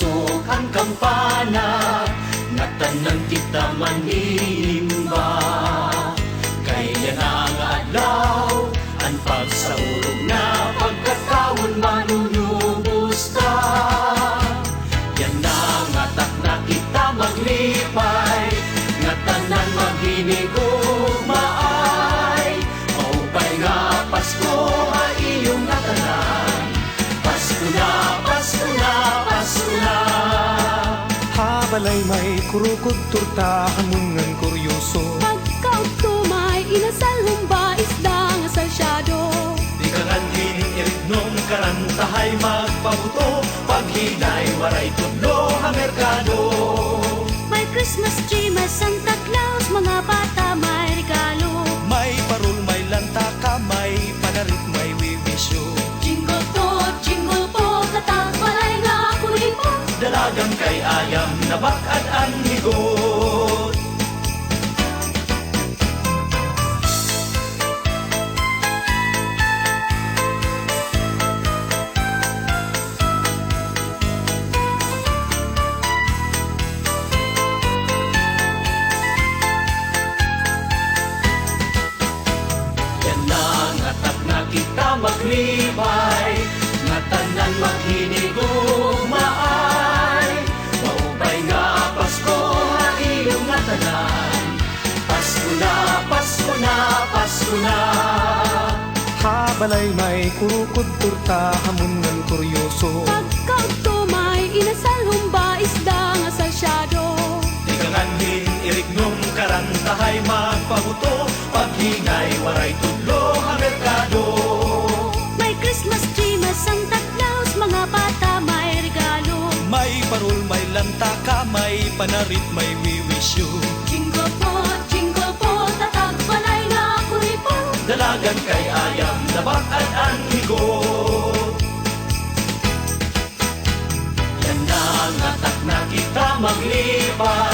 usok ang kampana, nga tanan kita manimba. Kaya na nga adlaw, ang pagsaulog na pagkatawon manunubos ta. Yan na nga tak na kita maglipay, nga tanan maghinigugmaay. Maupay nga Pasko ha iyong natanan, Pasko na, Pasko na, Pasko na. Habalay may kurukod turta hamungan kuryoso. Pagkaugtumay inasal humba isda nga salsyado. Di ka ngandining irignong karantahay magpabuto, paghinay waray tudlo ha merkado. May Christmas tree, may Santa Claus, mga bata may regalo. May parol, may lanta ka, may panarit, may wiwisyo. Jingle po, katang palay nga kunin mo. Dalagang kay ayam na bakad ang higot. Yan na nga tak na kita maglibay, nga tanan maghinigugmaay. Maupay nga Pasko ha iyong nga tanan, Pasko na, Pasko na, Pasko na. Habalay may kurukod turta hamungan kuryoso. Pagkaugtumay inasal humba isda nga salsyado. Di ka nganhin irignong karantahay magpabuto, paghinay waray tudlo ha merkado. May Christmas tree, may Santa Claus, mga bata may regalo. May parol, may lanta ka, may panarit, may wiwisyo. Jingle po, tatag palay nga kunin mo. Dalagan kay ayam na bakad ang higot. Yan na nga tak na kita maglipay,